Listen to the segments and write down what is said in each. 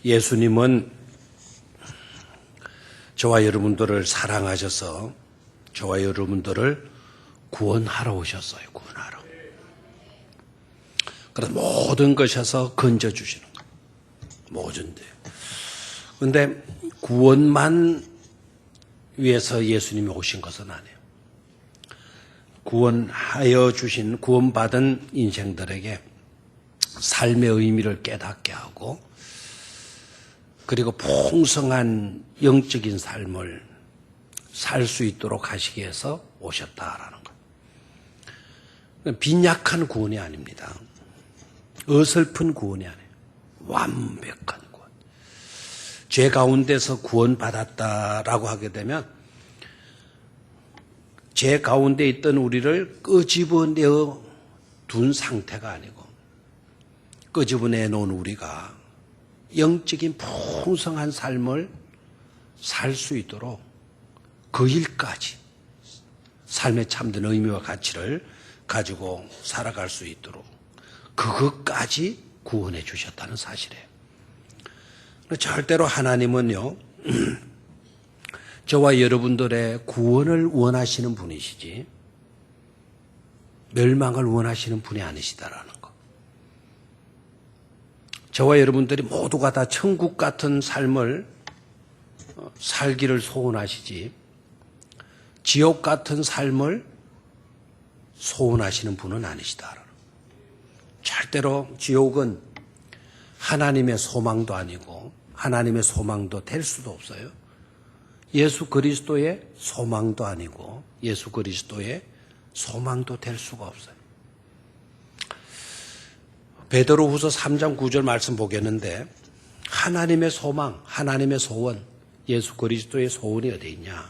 예수님은 저와 여러분들을 사랑하셔서 저와 여러분들을 구원하러 오셨어요. 구원하러. 그래서 모든 것에서 건져주시는 거예요. 모든데. 그런데 구원만 위해서 예수님이 오신 것은 아니에요. 구원하여 주신 구원받은 인생들에게 삶의 의미를 깨닫게 하고 그리고 풍성한 영적인 삶을 살 수 있도록 하시기 위해서 오셨다라는 거예요. 빈약한 구원이 아닙니다. 어설픈 구원이 아니에요. 완벽한 구원. 죄 가운데서 구원받았다라고 하게 되면 죄 가운데 있던 우리를 끄집어내어 둔 상태가 아니고 끄집어내 놓은 우리가 영적인 풍성한 삶을 살 수 있도록 그 일까지 삶의 참된 의미와 가치를 가지고 살아갈 수 있도록 그것까지 구원해 주셨다는 사실이에요. 절대로 하나님은요 저와 여러분들의 구원을 원하시는 분이시지 멸망을 원하시는 분이 아니시다라는 거. 저와 여러분들이 모두가 다 천국 같은 삶을 살기를 소원하시지 지옥 같은 삶을 소원하시는 분은 아니시다. 절대로 지옥은 하나님의 소망도 아니고 하나님의 소망도 될 수도 없어요. 예수 그리스도의 소망도 아니고 예수 그리스도의 소망도 될 수가 없어요. 베드로후서 3장 9절 말씀 보겠는데 하나님의 소망, 하나님의 소원, 예수 그리스도의 소원이 어디 있냐?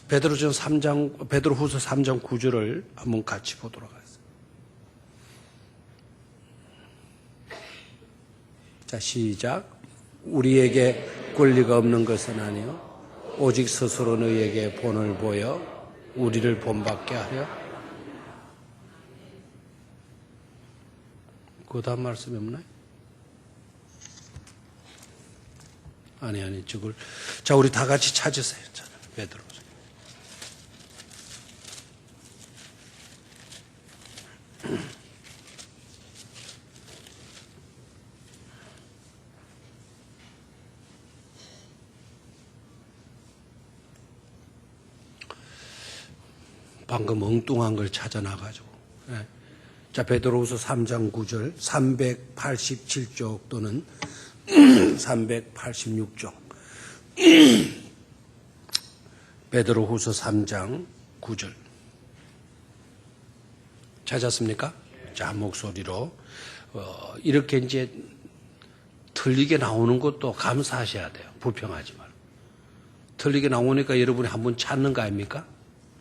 베드로후서 3장 9절을 한번 같이 보도록 하겠습니다. 자, 시작. 우리에게 권리가 없는 것은 아니요 오직 스스로 너희에게 본을 보여 우리를 본받게 하려. 그 다음 말씀이 없나요? 아니 저걸 자 우리 다 같이 찾으세요. 베드로 방금 엉뚱한 걸 찾아놔가지고. 네. 자, 베드로후서 3장 9절 387쪽 또는 386쪽 베드로후서 3장 9절 찾았습니까? 자, 한 목소리로 이렇게 이제 틀리게 나오는 것도 감사하셔야 돼요. 불평하지 말고. 틀리게 나오니까 여러분이 한번 찾는 거 아닙니까?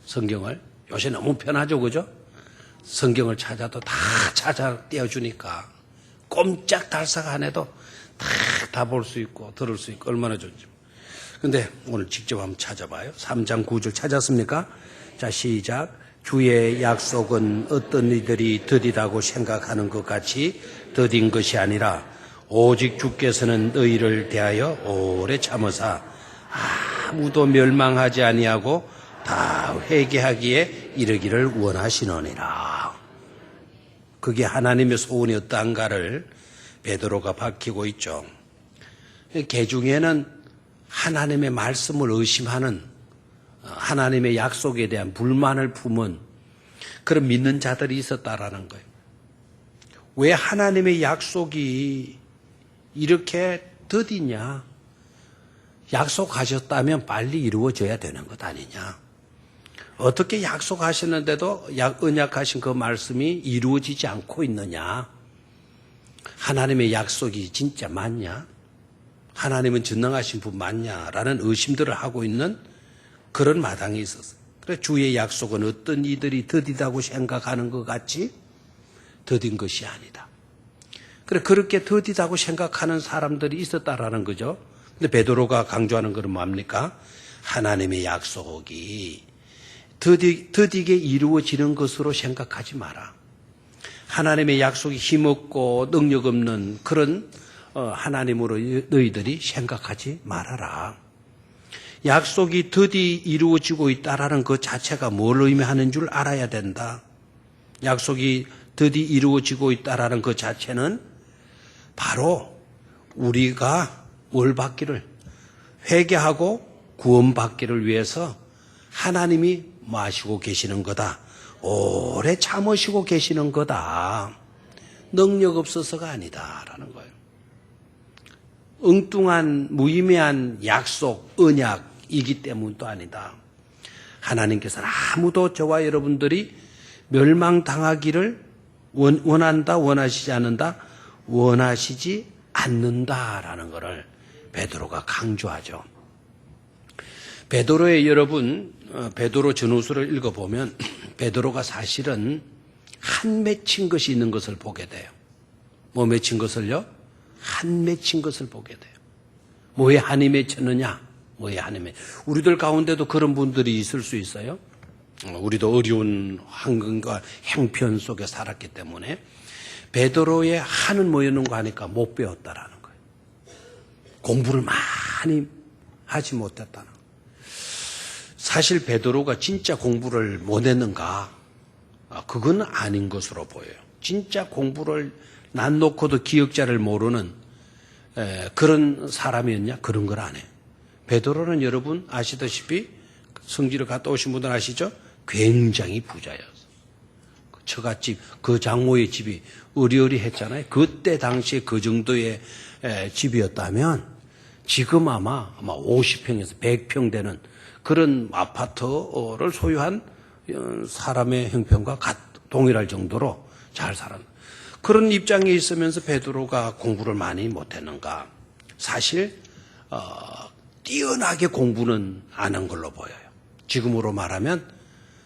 성경을. 요새 너무 편하죠, 그죠? 성경을 찾아도 다 찾아 떼어주니까 꼼짝달싹 안 해도 다 볼 수 있고 들을 수 있고 얼마나 좋죠. 근데 오늘 직접 한번 찾아봐요. 3장 9절 찾았습니까? 자, 시작. 주의 약속은 어떤 이들이 더디다고 생각하는 것 같이 더딘 것이 아니라 오직 주께서는 너희를 대하여 오래 참으사 아무도 멸망하지 아니하고 다 회개하기에 이르기를 원하시느니라. 그게 하나님의 소원이 어떠한가를 베드로가 밝히고 있죠. 개중에는 하나님의 말씀을 의심하는 하나님의 약속에 대한 불만을 품은 그런 믿는 자들이 있었다라는 거예요. 왜 하나님의 약속이 이렇게 더디냐? 약속하셨다면 빨리 이루어져야 되는 것 아니냐? 어떻게 약속하셨는데도 언약하신 그 말씀이 이루어지지 않고 있느냐? 하나님의 약속이 진짜 맞냐? 하나님은 전능하신 분 맞냐라는 의심들을 하고 있는 그런 마당이 있었어요. 그래 주의 약속은 어떤 이들이 더디다고 생각하는 것 같이 더딘 것이 아니다. 그래 그렇게 더디다고 생각하는 사람들이 있었다라는 거죠. 근데 베드로가 강조하는 것은 뭡니까? 하나님의 약속이 더디게 이루어지는 것으로 생각하지 마라. 하나님의 약속이 힘없고 능력 없는 그런 하나님으로 너희들이 생각하지 말아라. 약속이 드디 이루어지고 있다라는 그 자체가 뭘 의미하는 줄 알아야 된다. 약속이 드디 이루어지고 있다라는 그 자체는 바로 우리가 뭘 받기를, 회개하고 구원받기를 위해서 하나님이 뭐 하시고 계시는 거다. 오래 참으시고 계시는 거다. 능력 없어서가 아니다라는 거예요. 엉뚱한 무의미한 약속, 언약이기 때문도 아니다. 하나님께서는 아무도 저와 여러분들이 멸망당하기를 원한다, 원하시지 않는다, 원하시지 않는다라는 것을 베드로가 강조하죠. 베드로의 여러분, 베드로 전후서를 읽어보면 베드로가 사실은 한 맺힌 것이 있는 것을 보게 돼요. 뭐 맺힌 것을요? 한 맺힌 것을 보게 돼요. 뭐에 한이 맺혔느냐? 뭐에 한이 우리들 가운데도 그런 분들이 있을 수 있어요. 우리도 어려운 환경과 형편 속에 살았기 때문에 베드로의 한은 뭐였는가 하니까 못 배웠다라는 거예요. 공부를 많이 하지 못했다는 거예요. 사실 베드로가 진짜 공부를 못했는가? 그건 아닌 것으로 보여요. 진짜 공부를 난 놓고도 기억자를 모르는 그런 사람이었냐? 그런 걸 안 해요. 베드로는 여러분 아시다시피 성지를 갔다 오신 분들 아시죠? 굉장히 부자였어요. 처갓집, 그 장모의 집이 어리어리했잖아요. 그때 당시에 그 정도의 집이었다면 지금 아마 50평에서 100평 되는 그런 아파트를 소유한 사람의 형편과 동일할 정도로 잘 살았는 그런 입장에 있으면서 베드로가 공부를 많이 못했는가? 사실 뛰어나게 공부는 안 한 걸로 보여요. 지금으로 말하면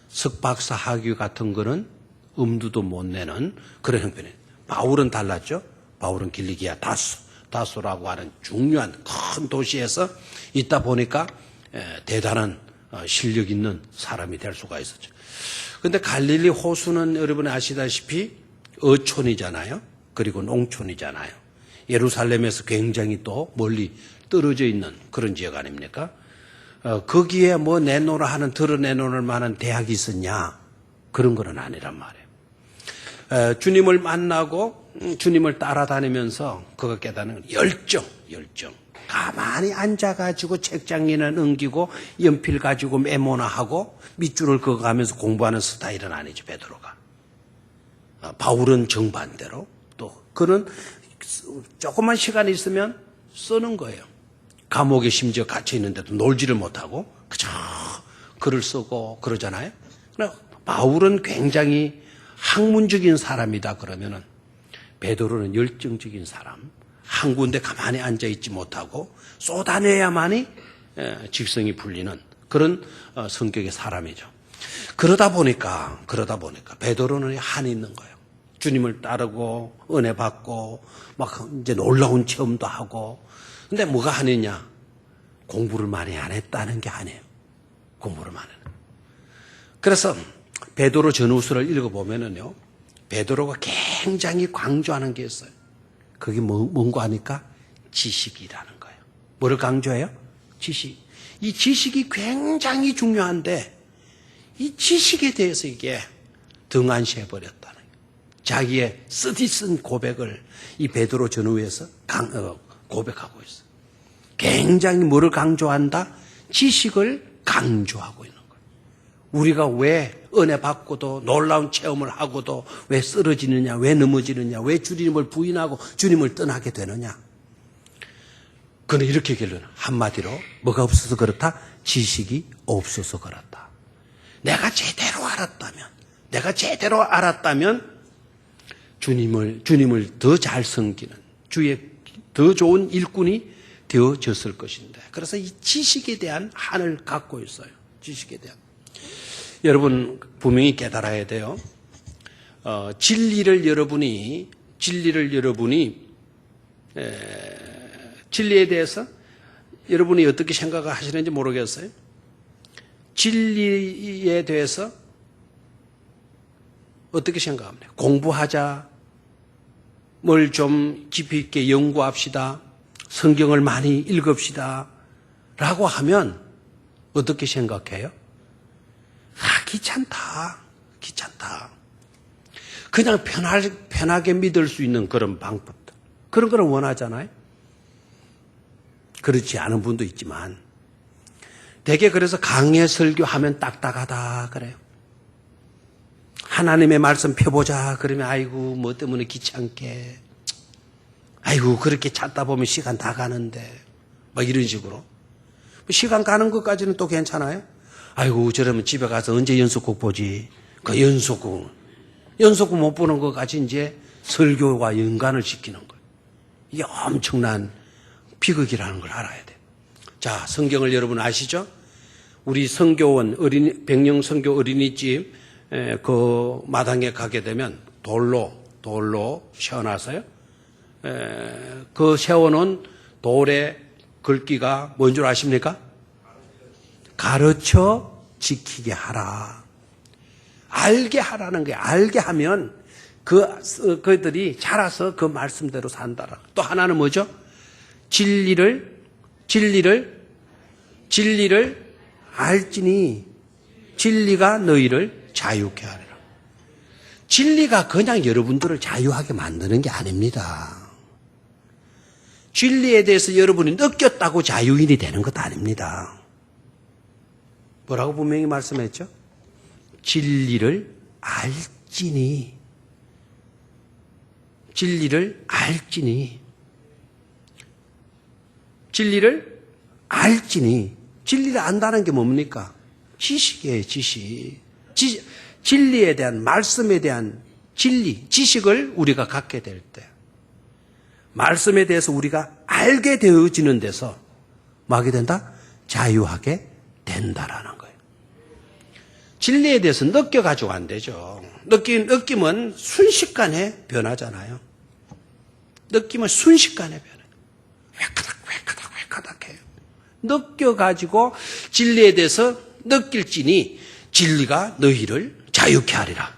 석박사 학위 같은 거는 엄두도 못 내는 그런 형편이에요. 바울은 달랐죠. 바울은 길리기아 다소라고 하는 중요한 큰 도시에서 있다 보니까 대단한 실력 있는 사람이 될 수가 있었죠. 그런데 갈릴리 호수는 여러분 아시다시피 어촌이잖아요. 그리고 농촌이잖아요. 예루살렘에서 굉장히 또 멀리 떨어져 있는 그런 지역 아닙니까? 거기에 뭐 내놓으라 하는 드러내놓을 만한 대학이 있었냐? 그런 건 아니란 말이에요. 주님을 만나고 주님을 따라다니면서 그가 깨닫는 열정. 가만히 앉아가지고 책장이나 넘기고 연필 가지고 메모나 하고 밑줄을 그어가면서 공부하는 스타일은 아니죠, 베드로가. 바울은 정반대로 또 그는 조금만 시간이 있으면 쓰는 거예요. 감옥에 심지어 갇혀 있는데도 놀지를 못하고 그저 글을 쓰고 그러잖아요. 바울은 굉장히 학문적인 사람이다 그러면은 베드로는 열정적인 사람, 한 군데 가만히 앉아 있지 못하고 쏟아내야만이 직성이 풀리는 그런 성격의 사람이죠. 그러다 보니까 베드로는 한이 있는 거예요. 주님을 따르고 은혜 받고 막 이제 놀라운 체험도 하고. 근데 뭐가 한이냐? 공부를 많이 안 했다는 게 한이에요. 공부를 많이 안 해요. 그래서 베드로 전후서를 읽어보면은요, 베드로가 굉장히 강조하는 게 있어요. 그게 뭔가 하니까 지식이라는 거예요. 뭐를 강조해요? 지식. 이 지식이 굉장히 중요한데 이 지식에 대해서 이게 등한시해버렸다는 거예요. 자기의 쓰디쓴 고백을 이 베드로 전후에서 고백하고 있어요. 굉장히 뭐를 강조한다? 지식을 강조하고 있는 거예요. 우리가 왜 은혜 받고도 놀라운 체험을 하고도 왜 쓰러지느냐, 왜 넘어지느냐, 왜 주님을 부인하고 주님을 떠나게 되느냐. 그는 이렇게 결론, 한마디로 뭐가 없어서 그렇다? 지식이 없어서 그렇다. 내가 제대로 알았다면 주님을 더 잘 섬기는 주의 더 좋은 일꾼이 되어졌을 것인데. 그래서 이 지식에 대한 한을 갖고 있어요. 지식에 대한. 여러분 분명히 깨달아야 돼요. 진리를 여러분이 진리에 대해서 여러분이 어떻게 생각을 하시는지 모르겠어요. 진리에 대해서 어떻게 생각합니까? 공부하자, 성경을 좀 깊이 있게 연구합시다. 성경을 많이 읽읍시다. 라고 하면 어떻게 생각해요? 귀찮다. 그냥 편하게 믿을 수 있는 그런 방법들. 그런 걸 원하잖아요. 그렇지 않은 분도 있지만 대개 그래서 강해 설교하면 딱딱하다 그래요. 하나님의 말씀 펴보자 그러면 아이고 뭐 때문에 귀찮게, 아이고 그렇게 찾다 보면 시간 다 가는데 막 이런 식으로. 시간 가는 것까지는 또 괜찮아요. 아이고 저러면 집에 가서 언제 연속곡 보지. 그 연속곡 못 보는 것까지 이제 설교와 연관을 시키는 거예요. 이게 엄청난 비극이라는 걸 알아야 돼요. 자, 성경을 여러분 아시죠? 우리 성교원 백령 성교 어린이집 그 마당에 가게 되면 돌로 세워놔서요. 그 세워놓은 돌의 글귀가 뭔 줄 아십니까? 가르쳐 지키게 하라. 알게 하라는 거예요. 알게 하면 그들이 자라서 그 말씀대로 산다라. 또 하나는 뭐죠? 진리를 알지니 진리가 너희를 자유케 하리라. 진리가 그냥 여러분들을 자유하게 만드는 게 아닙니다. 진리에 대해서 여러분이 느꼈다고 자유인이 되는 것도 아닙니다. 뭐라고 분명히 말씀했죠? 진리를 알지니 진리를 안다는 게 뭡니까? 지식이에요, 지식. 진리에 대한, 말씀에 대한 지식을 우리가 갖게 될 때, 말씀에 대해서 우리가 알게 되어지는 데서 뭐 하게 된다? 자유하게 된다라는 거예요. 진리에 대해서 느껴가지고 안 되죠. 느낌은 순식간에 변하잖아요. 느낌은 순식간에 변해요. 획하닥 해요. 느껴가지고 진리에 대해서 느낄지니 진리가 너희를 자유케 하리라.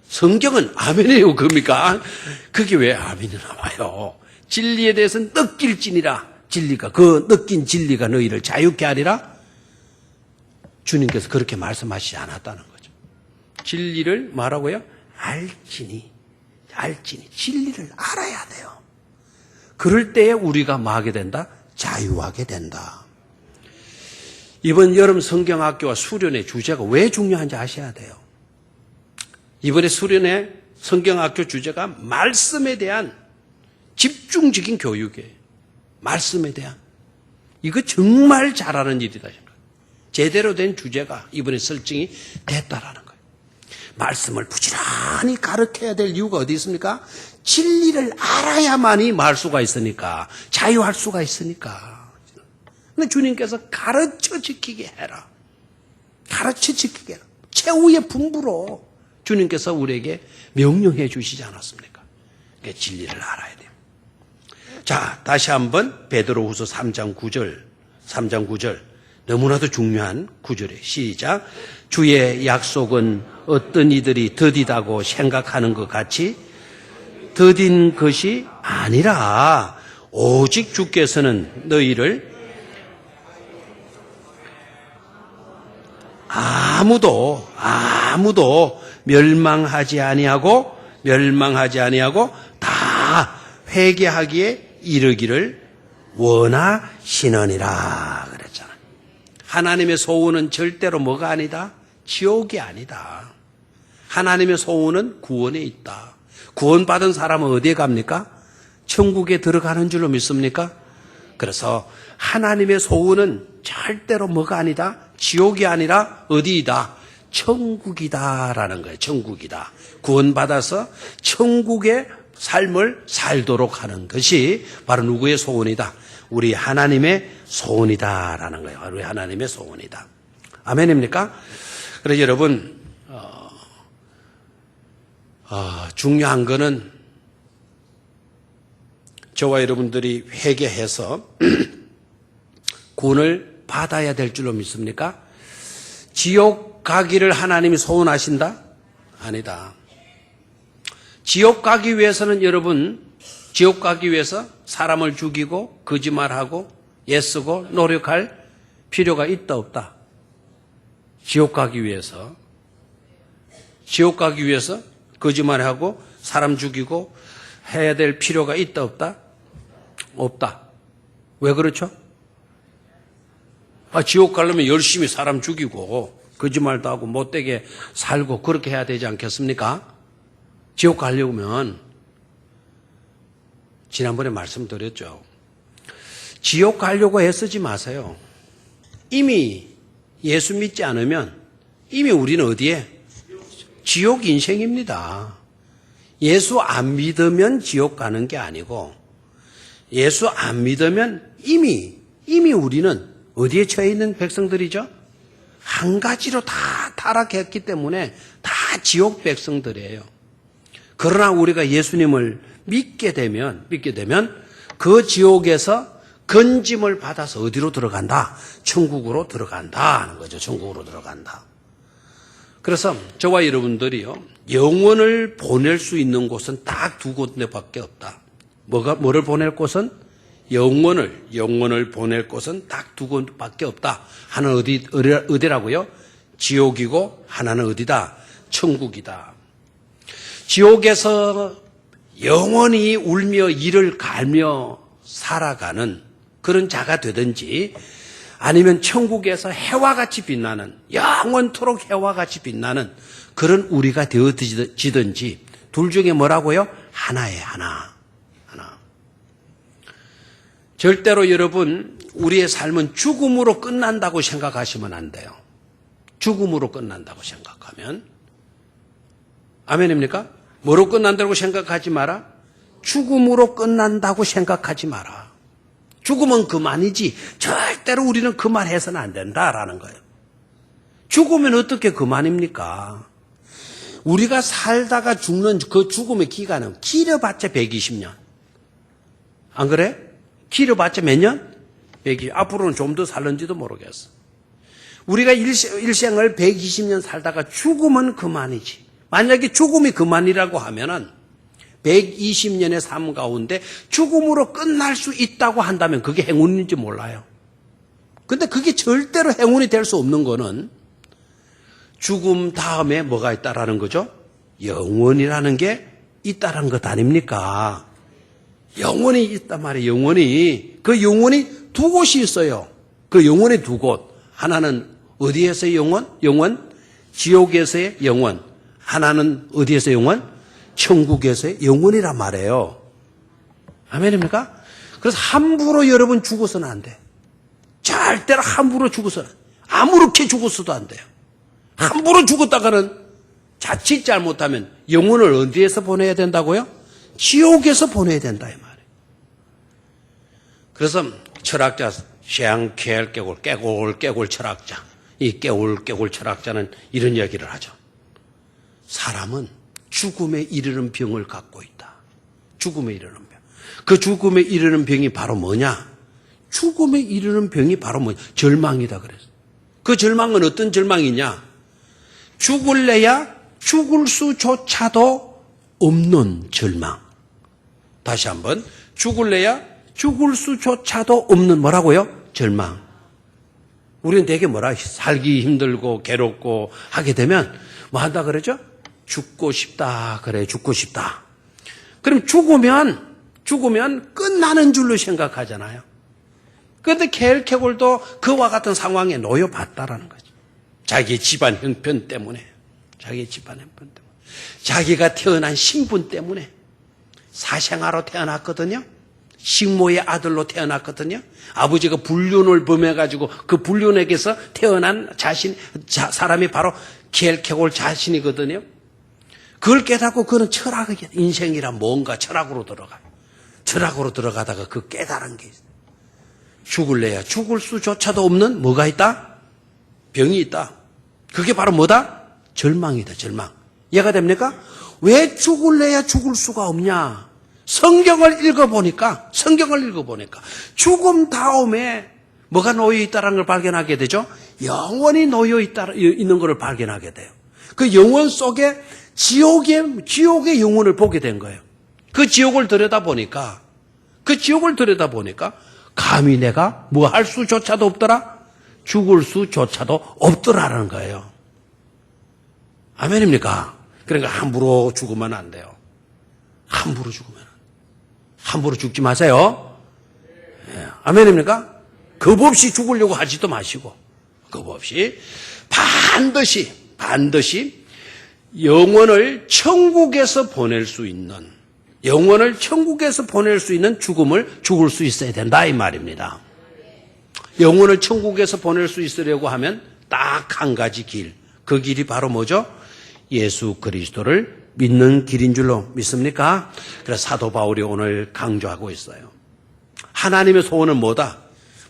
성경은 아멘이에요, 그럽니까? 그게 왜 아멘이 나와요? 진리에 대해서 느낄지니라. 진리가, 그 느낀 진리가 너희를 자유케 하리라. 주님께서 그렇게 말씀하시지 않았다는 거죠. 진리를 뭐라고요? 알지니. 진리를 알아야 돼요. 그럴 때에 우리가 뭐 하게 된다? 자유하게 된다. 이번 여름 성경학교와 수련의 주제가 왜 중요한지 아셔야 돼요. 이번에 수련의 성경학교 주제가 말씀에 대한 집중적인 교육이에요. 말씀에 대한. 이거 정말 잘하는 일이다. 제대로 된 주제가 이번에 설정이 됐다라는 거예요. 말씀을 부지런히 가르쳐야 될 이유가 어디 있습니까? 진리를 알아야만이 말 수가 있으니까, 자유할 수가 있으니까. 근데 주님께서 가르쳐 지키게 해라. 가르쳐 지키게 해라. 최후의 분부로 주님께서 우리에게 명령해 주시지 않았습니까? 그러니까 진리를 알아야 돼요. 자, 다시 한번 베드로후서 3장 9절. 너무나도 중요한 구절이에요. 시작. 주의 약속은 어떤 이들이 더디다고 생각하는 것 같이 더딘 것이 아니라 오직 주께서는 너희를 아무도 멸망하지 아니하고 다 회개하기에 이르기를 원하시느니라 그랬잖아요. 하나님의 소원은 절대로 뭐가 아니다? 지옥이 아니다. 하나님의 소원은 구원에 있다. 구원받은 사람은 어디에 갑니까? 천국에 들어가는 줄로 믿습니까? 그래서 하나님의 소원은 절대로 뭐가 아니다? 지옥이 아니라 어디이다? 천국이다라는 거예요. 천국이다. 구원받아서 천국의 삶을 살도록 하는 것이 바로 누구의 소원이다? 우리 하나님의 소원이다라는 거예요. 우리 하나님의 소원이다. 아멘입니까? 그래서 여러분 중요한 거는 저와 여러분들이 회개해서 구원을 받아야 될 줄로 믿습니까? 지옥 가기를 하나님이 소원하신다? 아니다. 지옥 가기 위해서는 여러분 지옥 가기 위해서 사람을 죽이고 거짓말하고 애쓰고 노력할 필요가 있다 없다? 지옥 가기 위해서 거짓말하고 사람 죽이고 해야 될 필요가 있다 없다? 없다. 왜 그렇죠? 지옥 가려면 열심히 사람 죽이고 거짓말도 하고 못되게 살고 그렇게 해야 되지 않겠습니까? 지옥 가려면 지난번에 말씀드렸죠. 지옥 가려고 애쓰지 마세요. 이미 예수 믿지 않으면 이미 우리는 어디에? 지옥 인생입니다. 예수 안 믿으면 지옥 가는 게 아니고 예수 안 믿으면 이미 우리는 어디에 처해 있는 백성들이죠? 한 가지로 다 타락했기 때문에 다 지옥 백성들이에요. 그러나 우리가 예수님을 믿게 되면 그 지옥에서 건짐을 받아서 어디로 들어간다? 천국으로 들어간다 하는 거죠. 천국으로 들어간다. 그래서 저와 여러분들이요, 영혼을 보낼 수 있는 곳은 딱 두 군데밖에 없다. 뭐를 보낼 곳은? 영혼을 보낼 곳은 딱 두 곳밖에 없다. 하나는 어디라고요? 지옥이고 하나는 어디다? 천국이다. 지옥에서 영원히 울며 이를 갈며 살아가는 그런 자가 되든지 아니면 천국에서 해와 같이 빛나는 영원토록 해와 같이 빛나는 그런 우리가 되어지든지 둘 중에 뭐라고요? 하나에 하나. 절대로 여러분 우리의 삶은 죽음으로 끝난다고 생각하시면 안 돼요. 죽음으로 끝난다고 생각하면 아멘입니까? 뭐로 끝난다고 생각하지 마라? 죽음으로 끝난다고 생각하지 마라. 죽으면 그만이지 절대로 우리는 그만해서는 안 된다라는 거예요. 죽으면 어떻게 그만입니까? 우리가 살다가 죽는 그 죽음의 기간은 길어봤자 120년. 안 그래? 길어봤자 몇 년? 120. 앞으로는 좀 더 살는지도 모르겠어. 우리가 일생을 120년 살다가 죽으면 그만이지. 만약에 죽음이 그만이라고 하면은 120년의 삶 가운데 죽음으로 끝날 수 있다고 한다면 그게 행운인지 몰라요. 근데 그게 절대로 행운이 될 수 없는 거는 죽음 다음에 뭐가 있다라는 거죠? 영원이라는 게 있다라는 것 아닙니까? 영원이 있단 말이에요. 영원이. 그 영원이 두 곳이 있어요. 그 영원이 두 곳. 하나는 어디에서의 영원? 지옥에서의 영원. 하나는 어디에서의 영원? 천국에서의 영원이란 말이에요. 아멘입니까? 그래서 함부로 여러분 죽어서는 안 돼. 절대로 함부로 죽어서는 아무렇게 죽었어도 안 돼요. 함부로 죽었다가는 자칫 잘못하면 영혼을 어디에서 보내야 된다고요? 지옥에서 보내야 된다 이 말이에요. 그래서 철학자 샹켈 깨골 철학자, 이 깨골 철학자는 이런 이야기를 하죠. 사람은 죽음에 이르는 병을 갖고 있다. 죽음에 이르는 병. 그 죽음에 이르는 병이 바로 뭐냐? 죽음에 이르는 병이 바로 뭐냐? 절망이다 그랬어. 그 절망은 어떤 절망이냐? 죽을래야 죽을 수조차도 없는 절망. 다시 한번 죽을래야 죽을 수조차도 없는 뭐라고요? 절망. 우리는 되게 살기 힘들고 괴롭고 하게 되면 뭐 한다 그러죠? 죽고 싶다 그래. 죽고 싶다. 그럼 죽으면 끝나는 줄로 생각하잖아요. 그런데 켈케골도 그와 같은 상황에 놓여봤다라는 거죠. 자기의 집안 형편 때문에, 자기가 태어난 신분 때문에 사생아로 태어났거든요. 식모의 아들로 태어났거든요. 아버지가 불륜을 범해가지고 그 불륜에게서 태어난 사람이 바로 켈케골 자신이거든요. 그걸 깨닫고 그는 인생이란 뭔가 철학으로 들어가요. 철학으로 들어가다가 그 깨달은 게 있어요. 죽을래야 죽을 수조차도 없는 뭐가 있다? 병이 있다. 그게 바로 뭐다? 절망이다, 절망. 이해가 됩니까? 왜 죽을래야 죽을 수가 없냐? 성경을 읽어보니까 죽음 다음에 뭐가 놓여 있다는 걸 발견하게 되죠? 영원히 놓여 있는 것을 발견하게 돼요. 그 영원 속에 지옥의 영혼을 보게 된 거예요. 그 지옥을 들여다보니까 감히 내가 뭐 할 수조차도 없더라? 죽을 수조차도 없더라라는 거예요. 아멘입니까? 그러니까 함부로 죽으면 안 돼요. 함부로 죽지 마세요. 예, 아멘입니까? 겁 없이 죽으려고 하지도 마시고, 겁 없이 반드시 영혼을 천국에서 보낼 수 있는 죽음을 죽을 수 있어야 된다 이 말입니다. 영혼을 천국에서 보낼 수 있으려고 하면 딱 한 가지 길, 그 길이 바로 뭐죠? 예수 그리스도를 믿는 길인 줄로 믿습니까? 그래서 사도 바울이 오늘 강조하고 있어요. 하나님의 소원은 뭐다?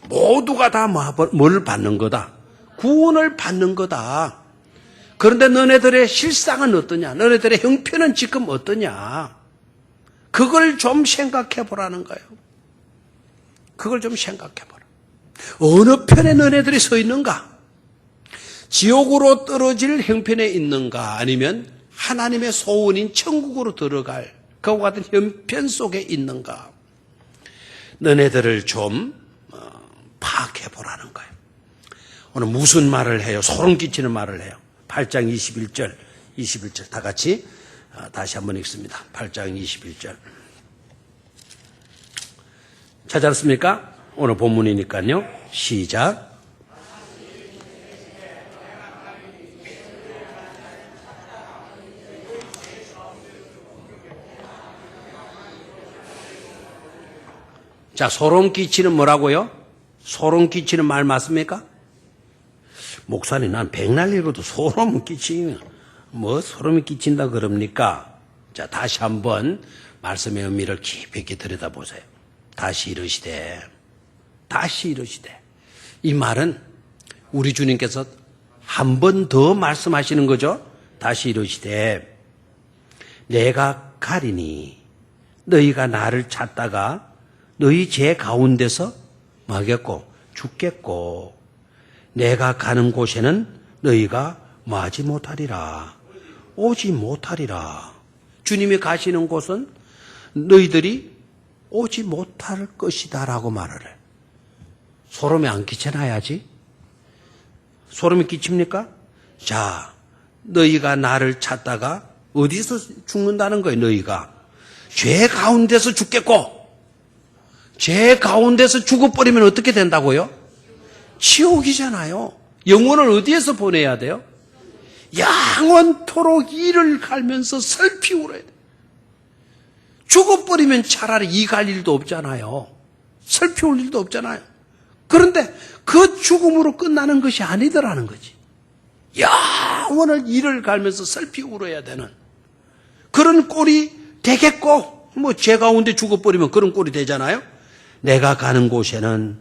모두가 다 뭘 받는 거다? 구원을 받는 거다. 그런데 너네들의 실상은 어떠냐? 너네들의 형편은 지금 어떠냐? 그걸 좀 생각해 보라는 거예요. 그걸 좀 생각해 보라. 어느 편에 너네들이 서 있는가? 지옥으로 떨어질 형편에 있는가? 아니면 하나님의 소원인 천국으로 들어갈 그와 같은 형편 속에 있는가? 너네들을 좀 파악해 보라는 거예요. 오늘 무슨 말을 해요? 소름 끼치는 말을 해요. 8장 21절 다 같이 다시 한번 읽습니다. 8장 21절 찾았습니까? 오늘 본문이니까요. 시작. 자, 소름 끼치는 뭐라고요? 소름 끼치는 말 맞습니까? 목사님, 난 백날 읽어도 소름 끼치는, 소름이 끼친다 그럽니까? 자, 다시 한번 말씀의 의미를 깊이 있게 들여다보세요. 다시 이르시되. 이 말은 우리 주님께서 한 번 더 말씀하시는 거죠. 다시 이르시되. 내가 가리니 너희가 나를 찾다가 너희 제 가운데서 뭐하겠고? 죽겠고. 내가 가는 곳에는 너희가 뭐하지 못하리라. 오지 못하리라. 주님이 가시는 곳은 너희들이 오지 못할 것이다 라고 말을 해. 소름이 안 끼쳐놔야지. 소름이 끼칩니까? 자, 너희가 나를 찾다가 어디서 죽는다는 거예요, 너희가. 죄 가운데서 죽겠고, 죄 가운데서 죽어버리면 어떻게 된다고요? 지옥이잖아요. 영혼을 어디에서 보내야 돼요? 영원토록 이를 갈면서 슬피 울어야 돼요. 죽어버리면 차라리 이 갈 일도 없잖아요. 슬피 울 일도 없잖아요. 그런데 그 죽음으로 끝나는 것이 아니더라는 거지. 영원을 이를 갈면서 슬피 울어야 되는 그런 꼴이 되겠고, 죄 가운데 죽어버리면 그런 꼴이 되잖아요. 내가 가는 곳에는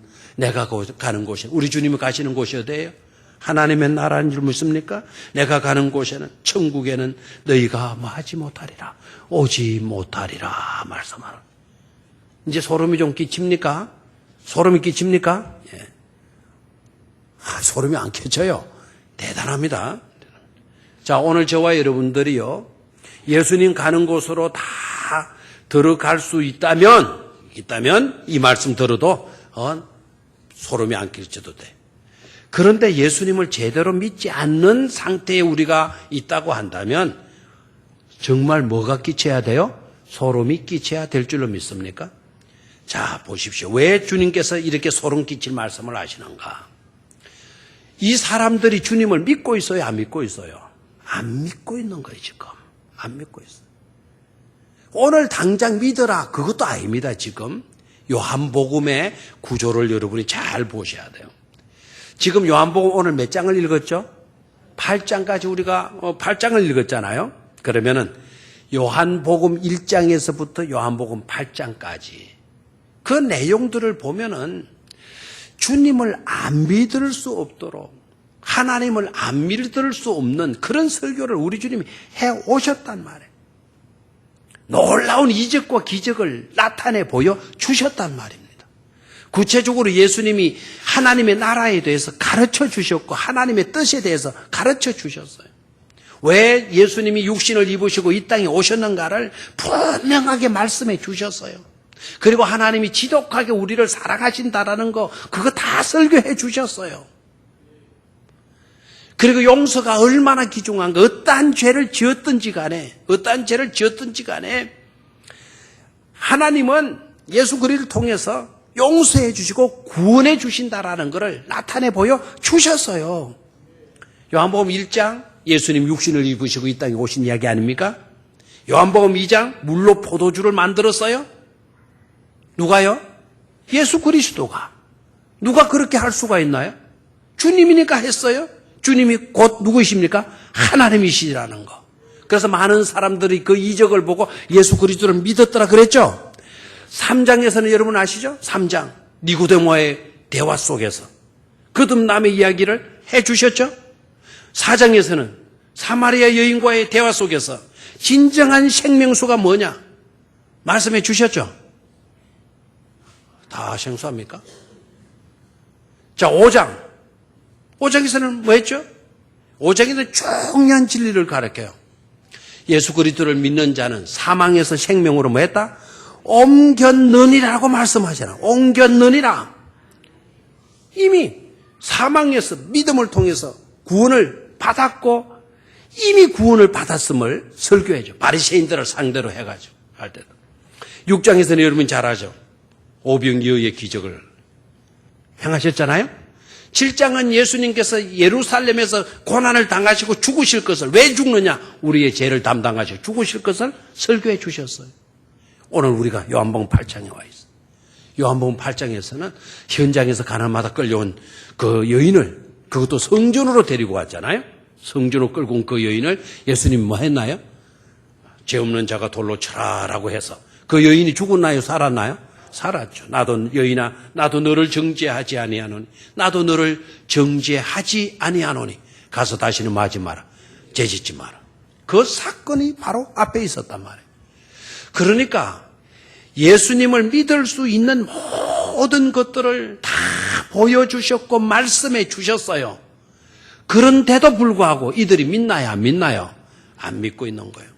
우리 주님이 가시는 곳이 어디예요? 하나님의 나라인 줄 믿습니까? 내가 가는 곳에는, 천국에는 너희가 하지 못하리라. 오지 못하리라 말씀하라. 이제 소름이 좀 끼칩니까? 소름이 끼칩니까? 예. 소름이 안 켜져요. 대단합니다. 자, 오늘 저와 여러분들이요, 예수님 가는 곳으로 다 들어갈 수 있다면 이 말씀 들어도 소름이 안 끼쳐도 돼. 그런데 예수님을 제대로 믿지 않는 상태에 우리가 있다고 한다면 정말 뭐가 끼쳐야 돼요? 소름이 끼쳐야 될 줄로 믿습니까? 자, 보십시오. 왜 주님께서 이렇게 소름 끼칠 말씀을 하시는가? 이 사람들이 주님을 믿고 있어요? 안 믿고 있어요? 안 믿고 있는 거예요, 지금. 안 믿고 있어요. 오늘 당장 믿어라. 그것도 아닙니다, 지금. 요한복음의 구조를 여러분이 잘 보셔야 돼요. 지금 요한복음 오늘 몇 장을 읽었죠? 8장까지 우리가 8장을 읽었잖아요. 그러면은 요한복음 1장에서부터 요한복음 8장까지 그 내용들을 보면은 주님을 안 믿을 수 없도록, 하나님을 안 믿을 수 없는 그런 설교를 우리 주님이 해 오셨단 말이에요. 놀라운 이적과 기적을 나타내 보여 주셨단 말입니다. 구체적으로 예수님이 하나님의 나라에 대해서 가르쳐 주셨고 하나님의 뜻에 대해서 가르쳐 주셨어요. 왜 예수님이 육신을 입으시고 이 땅에 오셨는가를 분명하게 말씀해 주셨어요. 그리고 하나님이 지독하게 우리를 사랑하신다라는 거 그거 다 설교해 주셨어요. 그리고 용서가 얼마나 귀중한가. 어떠한 죄를 지었든지 간에 하나님은 예수 그리스도를 통해서 용서해 주시고 구원해 주신다라는 것을 나타내 보여 주셨어요. 요한복음 1장 예수님 육신을 입으시고 이 땅에 오신 이야기 아닙니까? 요한복음 2장 물로 포도주를 만들었어요? 누가요? 예수 그리스도가. 누가 그렇게 할 수가 있나요? 주님이니까 했어요. 주님이 곧 누구이십니까? 하나님이시라는 거. 그래서 많은 사람들이 그 이적을 보고 예수 그리스도를 믿었더라 그랬죠. 3장에서는 여러분 아시죠? 3장 니고데모와의 대화 속에서 거듭남의 이야기를 해주셨죠. 4장에서는 사마리아 여인과의 대화 속에서 진정한 생명수가 뭐냐 말씀해 주셨죠. 다 생소합니까? 자, 5장에서는 뭐 했죠? 5장에서는 중요한 진리를 가르쳐요. 예수 그리스도를 믿는 자는 사망에서 생명으로 뭐 했다? 옮겼느니라고 말씀하잖아. 옮겼느니라. 이미 사망에서 믿음을 통해서 구원을 받았고 이미 구원을 받았음을 설교해줘. 바리새인들을 상대로 해가지고 할 때도. 6장에서는 여러분 잘 아죠. 오병이어의 기적을 행하셨잖아요. 7장은 예수님께서 예루살렘에서 고난을 당하시고 죽으실 것을, 왜 죽느냐? 우리의 죄를 담당하시고 죽으실 것을 설교해 주셨어요. 오늘 우리가 요한복음 8장에 와 있어요. 요한복음 8장에서는 현장에서 가나마다 끌려온 그 여인을, 그것도 성전으로 데리고 왔잖아요. 성전으로 끌고 온 그 여인을 예수님 뭐 했나요? 죄 없는 자가 돌로 쳐라라고 해서 그 여인이 죽었나요? 살았나요? 살았죠. 나도 여인아, 나도 너를 정죄하지 아니하노니, 나도 너를 정죄하지 아니하노니 가서 다시는 맞지 마라, 죄짓지 마라. 그 사건이 바로 앞에 있었단 말이에요. 그러니까 예수님을 믿을 수 있는 모든 것들을 다 보여주셨고 말씀해 주셨어요. 그런데도 불구하고 이들이 믿나요? 안 믿나요? 안 믿고 있는 거예요.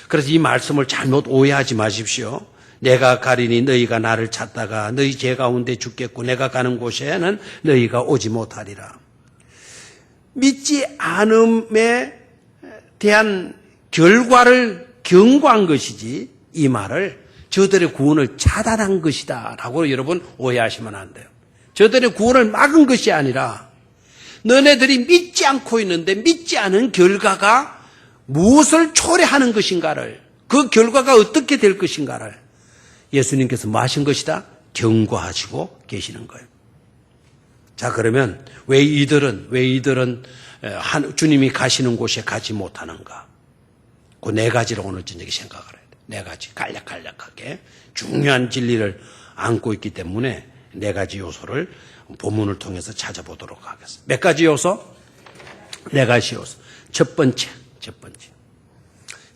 그래서 이 말씀을 잘못 오해하지 마십시오. 내가 가리니 너희가 나를 찾다가 너희 죄 가운데 죽겠고 내가 가는 곳에는 너희가 오지 못하리라. 믿지 않음에 대한 결과를 경고한 것이지 이 말을 저들의 구원을 차단한 것이다 라고 여러분 오해하시면 안 돼요. 저들의 구원을 막은 것이 아니라 너네들이 믿지 않고 있는데 믿지 않은 결과가 무엇을 초래하는 것인가를, 그 결과가 어떻게 될 것인가를 예수님께서 뭐 하신 것이다? 경고하시고 계시는 거예요. 자, 그러면 왜 이들은 주님이 가시는 곳에 가지 못하는가? 그 네 가지로 오늘 저녁에 생각을 해야 돼요. 네 가지 간략하게 중요한 진리를 안고 있기 때문에 네 가지 요소를 본문을 통해서 찾아보도록 하겠습니다. 몇 가지 요소? 네 가지 요소. 첫 번째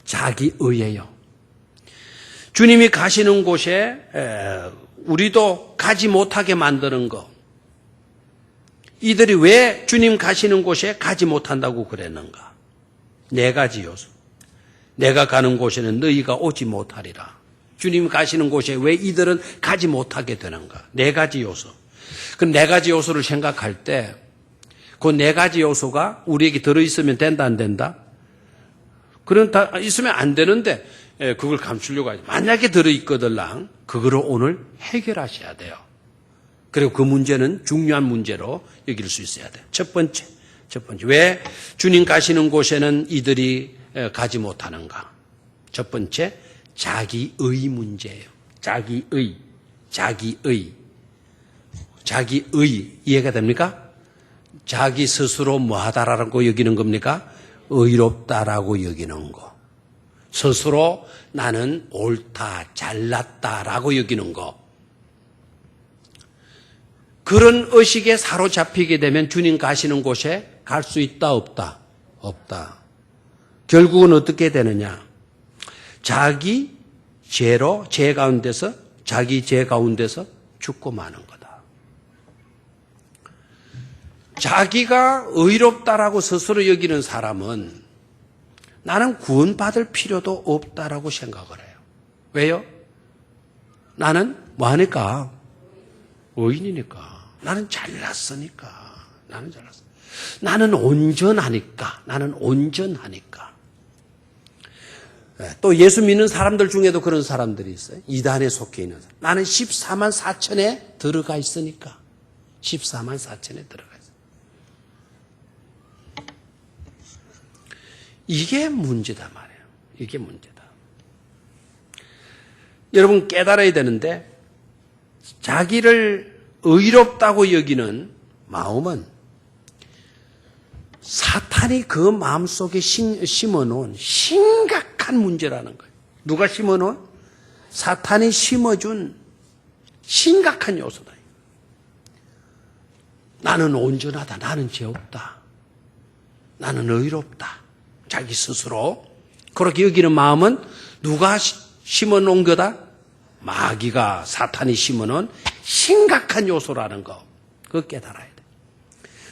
자기의예요. 주님이 가시는 곳에 우리도 가지 못하게 만드는 거. 이들이 왜 주님 가시는 곳에 가지 못한다고 그랬는가? 네 가지 요소. 내가 가는 곳에는 너희가 오지 못하리라. 주님 가시는 곳에 왜 이들은 가지 못하게 되는가? 네 가지 요소. 그 네 가지 요소를 생각할 때 그 네 가지 요소가 우리에게 들어있으면 된다 안 된다? 그런 다 있으면 안 되는데 그걸 감추려고 하죠. 만약에 들어있거들랑 그거를 오늘 해결하셔야 돼요. 그리고 그 문제는 중요한 문제로 여길 수 있어야 돼요. 첫 번째. 왜 주님 가시는 곳에는 이들이 가지 못하는가? 첫 번째, 자기의 문제예요. 자기의. 이해가 됩니까? 자기 스스로 뭐하다라고 여기는 겁니까? 의롭다라고 여기는 거. 스스로 나는 옳다, 잘났다라고 여기는 거. 그런 의식에 사로잡히게 되면 주님 가시는 곳에 갈 수 있다, 없다? 없다. 결국은 어떻게 되느냐? 자기 죄 가운데서 죽고 마는 거다. 자기가 의롭다라고 스스로 여기는 사람은 나는 구원받을 필요도 없다라고 생각을 해요. 왜요? 나는 뭐 하니까? 의인이니까. 나는 잘났으니까. 나는 잘났어. 나는 온전하니까. 나는 온전하니까. 또 예수 믿는 사람들 중에도 그런 사람들이 있어요. 이단에 속해 있는 사람. 나는 14만 4천에 들어가 있으니까. 14만 4천에 들어가 있어요. 이게 문제다 말이에요. 이게 문제다. 여러분 깨달아야 되는데 자기를 의롭다고 여기는 마음은 사탄이 그 마음속에 심어놓은 심각한 문제라는 거예요. 누가 심어놓은? 사탄이 심어준 심각한 요소다. 나는 온전하다. 나는 죄 없다. 나는 의롭다. 자기 스스로 그렇게 여기는 마음은 누가 심어놓은 거다? 마귀가 사탄이 심어놓은 심각한 요소라는 거. 그거 깨달아야 돼.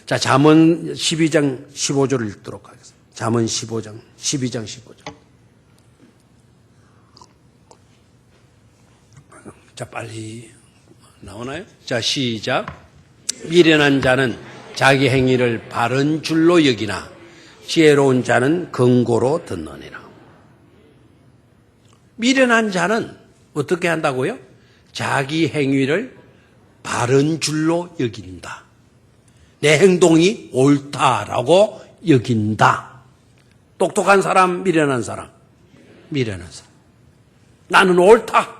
자, 잠언 12장 15절을 읽도록 하겠습니다. 잠언 12장 15절. 자, 빨리 나오나요? 자, 시작. 미련한 자는 자기 행위를 바른 줄로 여기나 지혜로운 자는 긍고로 듣느니라. 미련한 자는 어떻게 한다고요? 자기 행위를 바른 줄로 여긴다. 내 행동이 옳다라고 여긴다. 똑똑한 사람, 미련한 사람. 미련한 사람. 나는 옳다.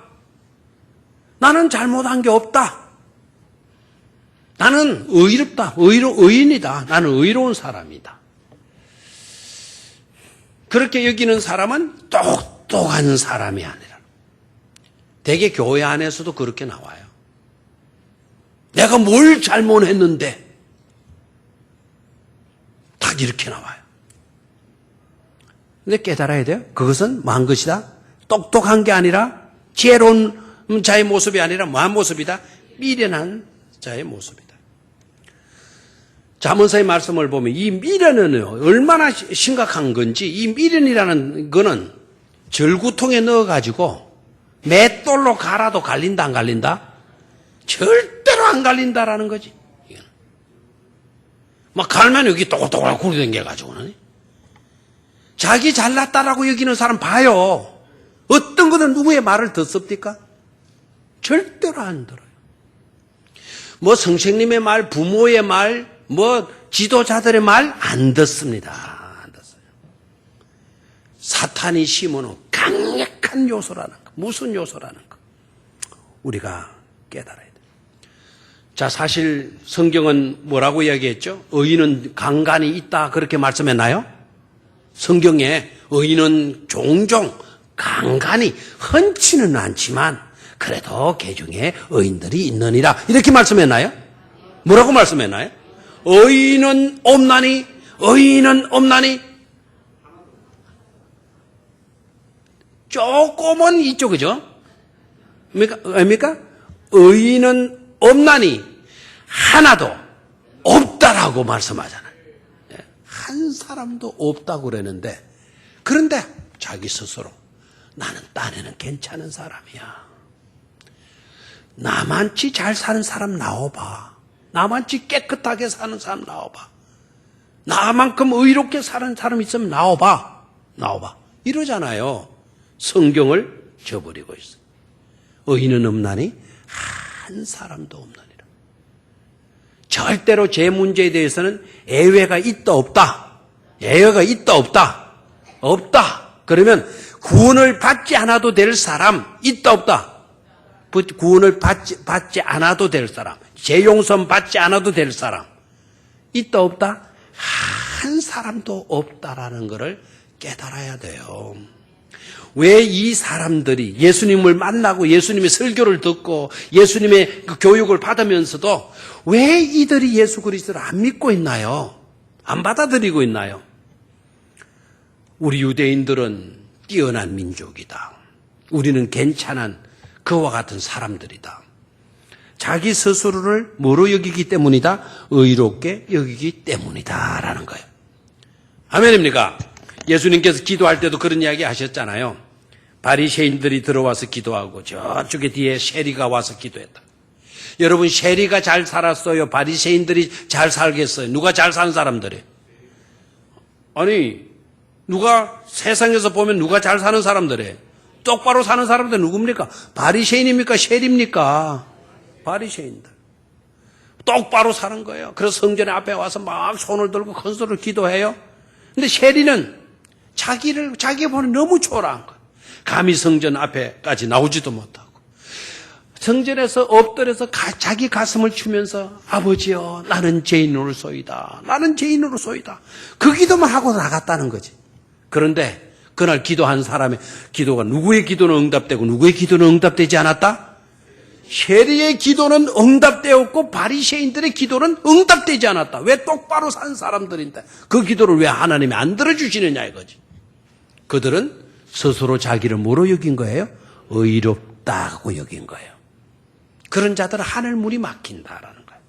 나는 잘못한 게 없다. 나는 의롭다. 의인이다. 나는 의로운 사람이다. 그렇게 여기는 사람은 똑똑한 사람이 아니라. 대개 교회 안에서도 그렇게 나와요. 내가 뭘 잘못했는데 딱 이렇게 나와요. 근데 깨달아야 돼요. 그것은 뭐한 것이다? 똑똑한 게 아니라 지혜로운 자의 모습이 아니라 뭐한 모습이다? 미련한 자의 모습이다. 잠언서의 말씀을 보면 이 미련은 얼마나 심각한 건지 이 미련이라는 거는 절구통에 넣어가지고 맷돌로 갈아도 갈린다 안 갈린다? 절대로 안 갈린다라는 거지. 막 갈면 여기 똑똑하게 굴러댕겨가지고는 자기 잘났다라고 여기는 사람 봐요. 어떤 거는 누구의 말을 듣습니까? 절대로 안 들어요. 뭐 선생님의 말, 부모의 말, 뭐 지도자들의 말 안 듣습니다. 안 듣어요. 사탄이 심어놓은 강력한 요소라는 거. 무슨 요소라는 거. 우리가 깨달아야 돼요. 자, 사실 성경은 뭐라고 이야기했죠? 의인은 간간이 있다 그렇게 말씀했나요? 성경에 의인은 종종 간간이 흔치는 않지만 그래도 개중에 의인들이 있느니라 이렇게 말씀했나요? 뭐라고 말씀했나요? 의인은 없나니 의인은 없나니 조금은 이쪽이죠. 아닙니까? 의인은 없나니 하나도 없다라고 말씀하잖아요. 한 사람도 없다고 그러는데 그런데 자기 스스로 나는 딴에는 괜찮은 사람이야. 나만치 잘 사는 사람 나와봐. 나만치 깨끗하게 사는 사람 나와봐. 나만큼 의롭게 사는 사람 있으면 나와봐. 나와봐. 이러잖아요. 성경을 저버리고 있어요. 의인은 없나니 한 사람도 없느니라. 절대로 제 문제에 대해서는 예외가 있다 없다. 예외가 있다 없다. 없다. 그러면 구원을 받지 않아도 될 사람 있다 없다. 구원을 받지 않아도 될 사람, 재용선 받지 않아도 될 사람 있다 없다? 한 사람도 없다라는 것을 깨달아야 돼요. 왜 이 사람들이 예수님을 만나고 예수님의 설교를 듣고 예수님의 그 교육을 받으면서도 왜 이들이 예수 그리스도를 안 믿고 있나요? 안 받아들이고 있나요? 우리 유대인들은 뛰어난 민족이다. 우리는 괜찮은 그와 같은 사람들이다. 자기 스스로를 뭐로 여기기 때문이다? 의롭게 여기기 때문이다 라는 거예요. 아멘입니까? 예수님께서 기도할 때도 그런 이야기 하셨잖아요. 바리새인들이 들어와서 기도하고 저쪽에 뒤에 세리가 와서 기도했다. 여러분, 세리가 잘 살았어요? 바리새인들이 잘 살겠어요? 누가 잘 사는 사람들이에요? 아니, 누가 세상에서 보면 누가 잘 사는 사람들이에요? 똑바로 사는 사람들 누굽니까? 바리새인입니까? 세리입니까? 바리새인들. 똑바로 사는 거예요. 그래서 성전 앞에 와서 막 손을 들고 큰 소리로 기도해요. 근데 세리는 자기 보니 너무 초라한 거예요. 감히 성전 앞에까지 나오지도 못하고 성전에서 엎드려서 자기 가슴을 치면서 아버지여 나는 죄인으로소이다. 나는 죄인으로소이다. 그 기도만 하고 나갔다는 거지. 그런데 그날 기도한 사람의 기도가 누구의 기도는 응답되고 누구의 기도는 응답되지 않았다? 세리의 기도는 응답되었고 바리새인들의 기도는 응답되지 않았다. 왜? 똑바로 산 사람들인데 그 기도를 왜 하나님이 안 들어주시느냐 이거지. 그들은 스스로 자기를 뭐로 여긴 거예요? 의롭다고 여긴 거예요. 그런 자들은 하늘 문이 막힌다라는 거예요.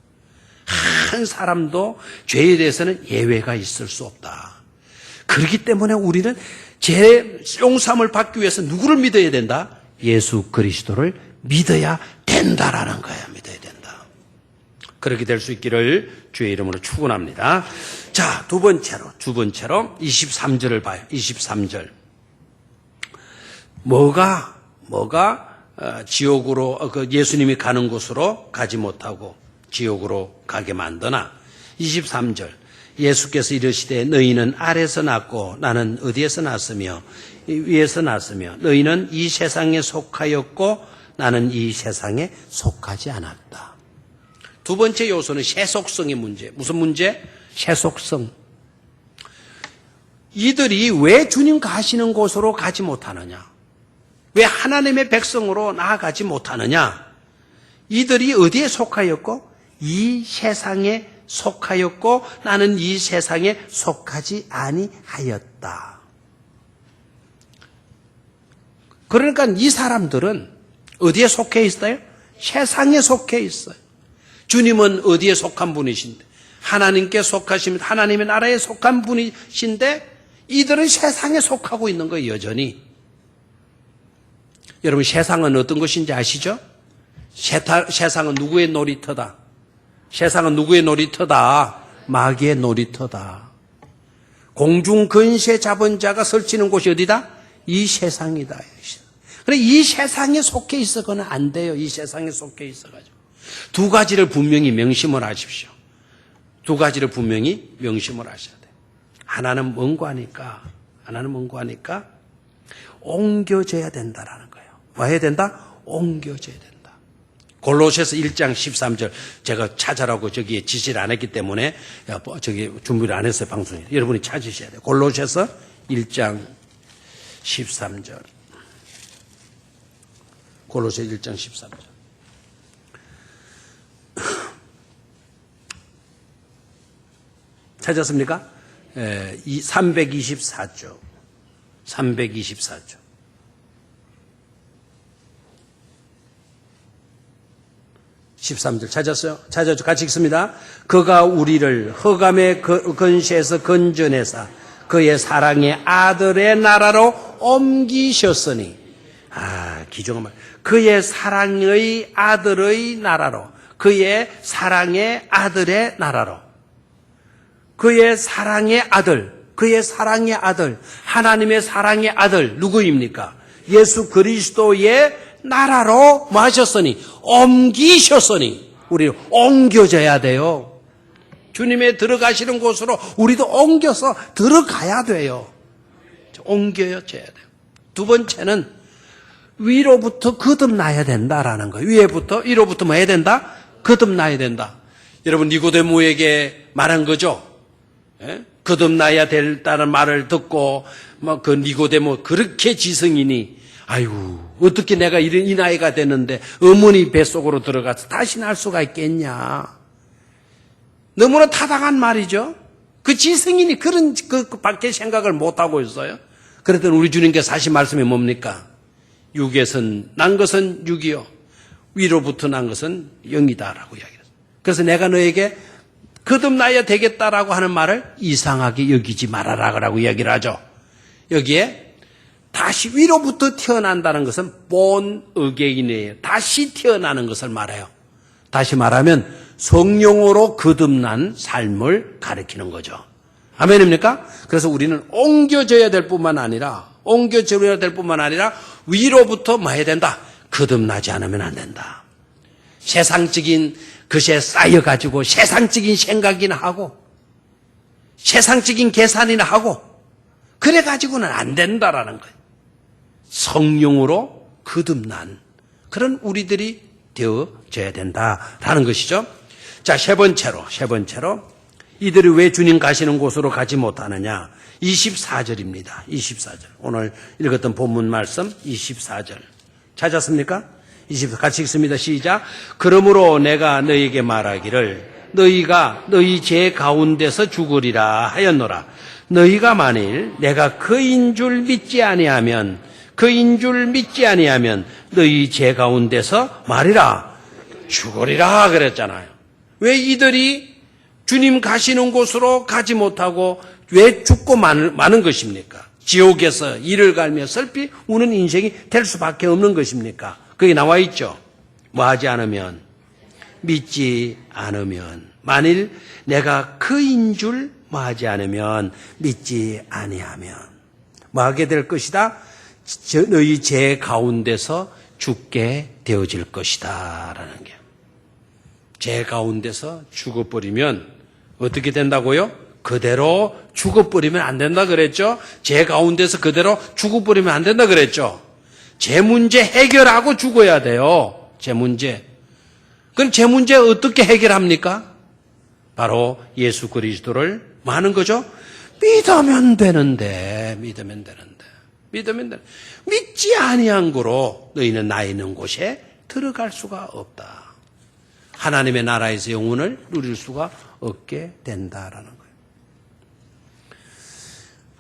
한 사람도 죄에 대해서는 예외가 있을 수 없다. 그렇기 때문에 우리는 죄 용서함을 받기 위해서 누구를 믿어야 된다? 예수 그리스도를 믿어야 된다라는 거예요. 믿어야 된다. 그렇게 될 수 있기를 주의 이름으로 축원합니다. 자, 두 번째로 23절을 봐요. 23절. 뭐가 지옥으로 예수님이 가는 곳으로 가지 못하고 지옥으로 가게 만드나? 23절. 예수께서 이르시되 너희는 아래서 났고 나는 어디에서 났으며 위에서 났으며 너희는 이 세상에 속하였고 나는 이 세상에 속하지 않았다. 두 번째 요소는 세속성의 문제. 무슨 문제? 세속성. 이들이 왜 주님 가시는 곳으로 가지 못하느냐? 왜 하나님의 백성으로 나아가지 못하느냐? 이들이 어디에 속하였고 이 세상에 속하였고 나는 이 세상에 속하지 아니하였다. 그러니까 이 사람들은 어디에 속해 있어요? 세상에 속해 있어요. 주님은 어디에 속한 분이신데? 하나님께 속하시면 하나님의 나라에 속한 분이신데 이들은 세상에 속하고 있는 거예요, 여전히. 여러분, 세상은 어떤 것인지 아시죠? 세상은 누구의 놀이터다? 세상은 누구의 놀이터다? 마귀의 놀이터다. 공중 근세 잡은 자가 설치는 곳이 어디다? 이 세상이다. 그래, 이 세상에 속해 있어서는 안 돼요. 이 세상에 속해 있어가지고. 두 가지를 분명히 명심을 하십시오. 두 가지를 분명히 명심을 하셔야 돼요. 하나는 뭔고 하니까 옮겨져야 된다라는 거예요. 뭐 해야 된다? 옮겨져야 된다. 골로새서 1장 13절 제가 찾아라고 저기에 지시를 안 했기 때문에 저기 준비를 안 했어요, 방송에. 여러분이 찾으셔야 돼요. 골로새서 1장 13절. 골로새 1장 13절. 찾았습니까? 324조. 324조. 13절 찾았어요? 찾았죠? 같이 읽습니다. 그가 우리를 흑암의 근시에서 건져내사 그의 사랑의 아들의 나라로 옮기셨으니 기중한 말. 그의 사랑의 아들의 나라로 그의 사랑의 아들의 나라로 그의 사랑의 아들 하나님의 사랑의 아들 누구입니까? 예수 그리스도의 나라로 뭐 하셨으니? 옮기셨으니. 우리 옮겨져야 돼요. 주님의 들어가시는 곳으로 우리도 옮겨서 들어가야 돼요. 옮겨져야 돼요. 두 번째는 위로부터 거듭나야 된다라는 거예요. 위로부터 뭐 해야 된다? 거듭나야 된다. 여러분, 니고데모에게 말한 거죠. 예? 거듭나야 된다는 말을 듣고 그 니고데모 그렇게 지성이니 아이고 어떻게 내가 이 나이가 됐는데 어머니 뱃속으로 들어가서 다시 날 수가 있겠냐. 너무나 타당한 말이죠. 그 지성인이 그런 그 밖에 생각을 못하고 있어요. 그랬더니 우리 주님께서 하신 말씀이 뭡니까? 육에선 난 것은 육이요 위로부터 난 것은 영이다라고 이야기했어요. 그래서 내가 너에게 거듭나야 되겠다라고 하는 말을 이상하게 여기지 말아라라고 이야기를 하죠. 여기에 다시 위로부터 태어난다는 것은 born again이에요. 다시 태어나는 것을 말해요. 다시 말하면 성령으로 거듭난 삶을 가리키는 거죠. 아멘입니까? 그래서 우리는 옮겨져야 될 뿐만 아니라 위로부터 뭐 해야 된다? 거듭나지 않으면 안 된다. 세상적인 것에 쌓여가지고 세상적인 생각이나 하고 세상적인 계산이나 하고 그래가지고는 안 된다라는 거예요. 성령으로 거듭난 그런 우리들이 되어져야 된다라는 것이죠. 자, 세 번째로 이들이 왜 주님 가시는 곳으로 가지 못하느냐? 24절입니다. 24절. 오늘 읽었던 본문 말씀 24절. 찾았습니까? 24절 같이 읽습니다. 시작. 그러므로 내가 너희에게 말하기를 너희가 너희 죄 가운데서 죽으리라 하였노라. 너희가 만일 내가 그인 줄 믿지 아니하면 너희 죄 가운데서 말이라 죽으리라 그랬잖아요. 왜 이들이 주님 가시는 곳으로 가지 못하고 왜 죽고 마는 것입니까? 지옥에서 이를 갈며 슬피 우는 인생이 될 수밖에 없는 것입니까? 거기 나와 있죠. 뭐 하지 않으면, 믿지 않으면, 만일 내가 그인 줄 뭐 하지 않으면, 믿지 아니하면 뭐 하게 될 것이다? 너희 죄 가운데서 죽게 되어질 것이다 라는 게. 죄 가운데서 죽어버리면 어떻게 된다고요? 그대로 죽어버리면 안 된다 그랬죠? 죄 가운데서 그대로 죽어버리면 안 된다 그랬죠? 죄 문제 해결하고 죽어야 돼요. 죄 문제. 그럼 죄 문제 어떻게 해결합니까? 바로 예수 그리스도를 뭐 하는 거죠? 믿으면 되는데. 믿지 아니한 거로 너희는 나 있는 곳에 들어갈 수가 없다. 하나님의 나라에서 영혼을 누릴 수가 없게 된다라는 거예요.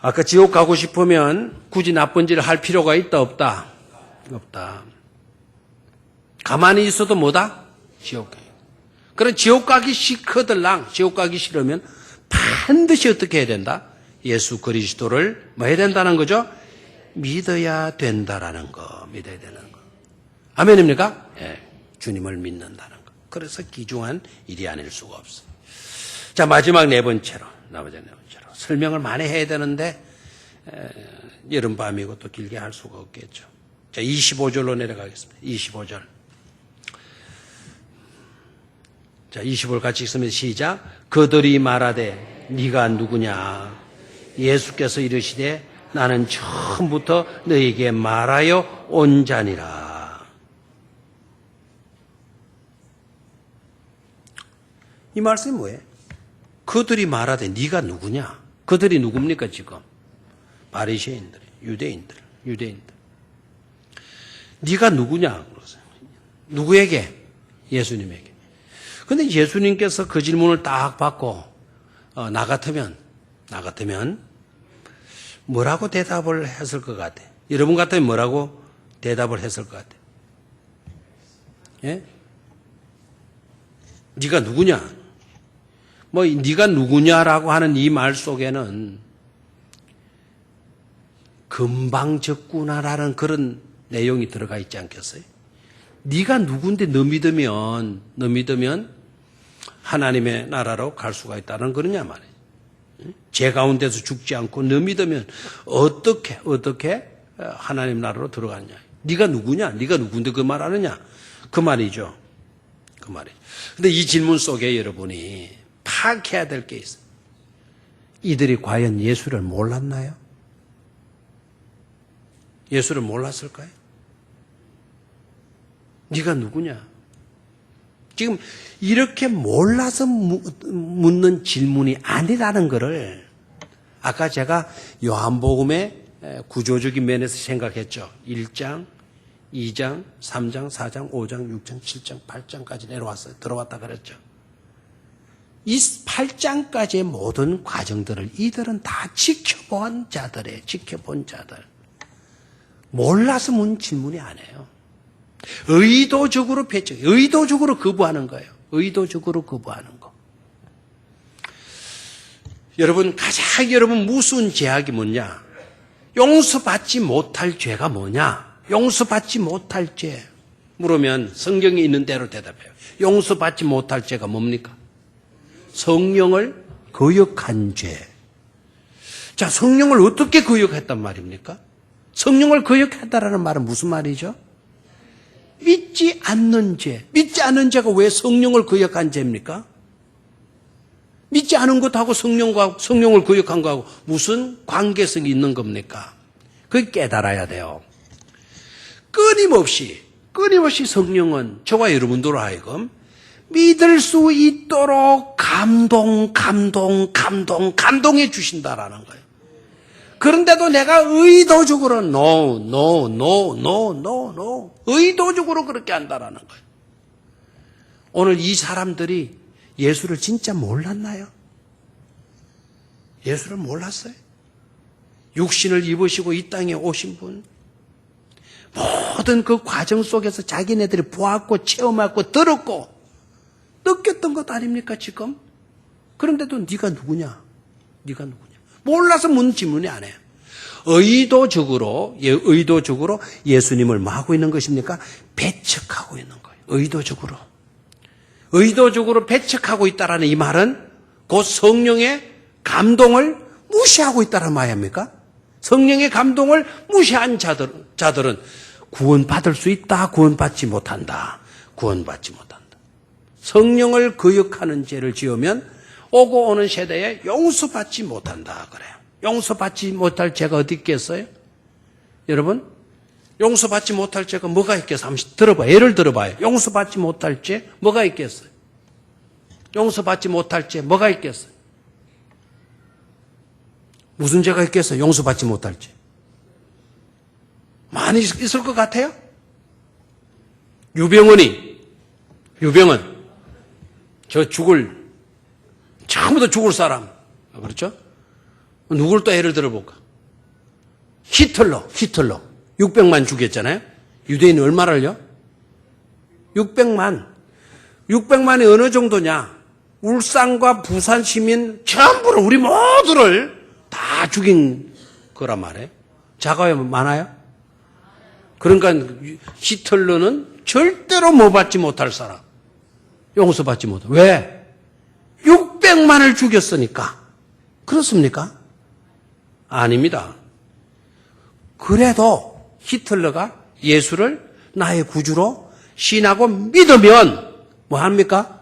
아까 지옥 가고 싶으면 굳이 나쁜 짓을 할 필요가 있다 없다? 없다. 가만히 있어도 뭐다? 지옥 가요. 그럼 지옥 가기 싫거들랑 지옥 가기 싫으면 반드시 어떻게 해야 된다? 예수 그리스도를 뭐 해야 된다는 거죠? 믿어야 된다라는 거. 믿어야 되는 거. 아멘입니까? 예. 주님을 믿는다는 거. 그래서 귀중한 일이 아닐 수가 없어요. 자, 마지막 네 번째로. 설명을 많이 해야 되는데 여름밤이고 또 길게 할 수가 없겠죠. 자, 25절로 내려가겠습니다. 25절. 자, 25절 같이 읽으면 시작. 그들이 말하되 네가 누구냐? 예수께서 이르시되 나는 처음부터 너에게 말하여 온 자니라. 이 말씀이 뭐예요? 그들이 말하되 네가 누구냐? 그들이 누굽니까 지금? 바리새인들, 유대인들. 네가 누구냐? 누구에게? 예수님에게. 그런데 예수님께서 그 질문을 딱 받고 나 같으면 뭐라고 대답을 했을 것 같아? 여러분 같으면 뭐라고 대답을 했을 것 같아? 예? 네가 누구냐? 뭐 네가 누구냐라고 하는 이 말 속에는 금방 적구나라는 그런 내용이 들어가 있지 않겠어요? 네가 누군데 너 믿으면 하나님의 나라로 갈 수가 있다는 그러냐 말이에요. 죄 가운데서 죽지 않고 너 믿으면 어떻게 하나님 나라로 들어가느냐. 네가 누구냐? 네가 누군데 그 말 하느냐? 그 말이죠. 근데 이 질문 속에 여러분이 파악해야 될 게 있어요. 이들이 과연 예수를 몰랐나요? 예수를 몰랐을까요? 네가 누구냐? 지금 이렇게 몰라서 묻는 질문이 아니라는 것을 아까 제가 요한복음의 구조적인 면에서 생각했죠. 1장, 2장, 3장, 4장, 5장, 6장, 7장, 8장까지 내려왔어요. 들어왔다 그랬죠. 이 8장까지의 모든 과정들을 이들은 다 지켜본 자들. 몰라서 문 질문이 아니에요. 의도적으로 거부하는 거예요. 의도적으로 거부하는 거. 여러분, 가장 무서운 제약이 뭐냐? 용서받지 못할 죄가 뭐냐? 용서받지 못할 죄. 물으면 성경에 있는 대로 대답해요. 용서받지 못할 죄가 뭡니까? 성령을 거역한 죄. 자, 성령을 어떻게 거역했단 말입니까? 성령을 거역했다라는 말은 무슨 말이죠? 믿지 않는 죄. 믿지 않는 죄가 왜 성령을 거역한 죄입니까? 믿지 않은 것하고 성령을 거역한 것하고 무슨 관계성이 있는 겁니까? 그걸 깨달아야 돼요. 끊임없이 성령은 저와 여러분들로 하여금 믿을 수 있도록 감동해 주신다라는 거예요. 그런데도 내가 의도적으로 no. 의도적으로 그렇게 한다라는 거예요. 오늘 이 사람들이 예수를 진짜 몰랐나요? 예수를 몰랐어요? 육신을 입으시고 이 땅에 오신 분, 모든 그 과정 속에서 자기네들이 보았고 체험했고 들었고 느꼈던 것 아닙니까 지금? 그런데도 네가 누구냐? 몰라서 묻는 질문이 안 해요. 의도적으로 예수님을 뭐 하고 있는 것입니까? 배척하고 있는 거예요. 의도적으로 배척하고 있다라는 이 말은 곧 성령의 감동을 무시하고 있다는 말 아닙니까? 성령의 감동을 무시한 자들은 구원받을 수 있다, 구원받지 못한다. 성령을 거역하는 죄를 지으면 오고 오는 세대에 용서받지 못한다 그래요. 용서받지 못할 죄가 어디 있겠어요? 여러분, 용서받지 못할 죄가 뭐가 있겠어요? 한번 들어봐요. 예를 들어봐요. 용서받지 못할 죄 뭐가 있겠어요? 용서받지 못할 죄 뭐가 있겠어요? 무슨 죄가 있겠어요? 용서받지 못할 죄. 많이 있을 것 같아요? 유병은 처음부터 죽을 사람. 그렇죠? 누굴 또 예를 들어볼까? 히틀러. 600만 죽였잖아요? 유대인이 얼마를요? 600만이 어느 정도냐? 울산과 부산 시민 전부를, 우리 모두를 다 죽인 거란 말이에요. 자가요 많아요? 그러니까 히틀러는 절대로 뭐 받지 못할 사람. 용서받지 못할. 왜? 600만을 죽였으니까. 그렇습니까? 아닙니다. 그래도 히틀러가 예수를 나의 구주로 신하고 믿으면 뭐 합니까?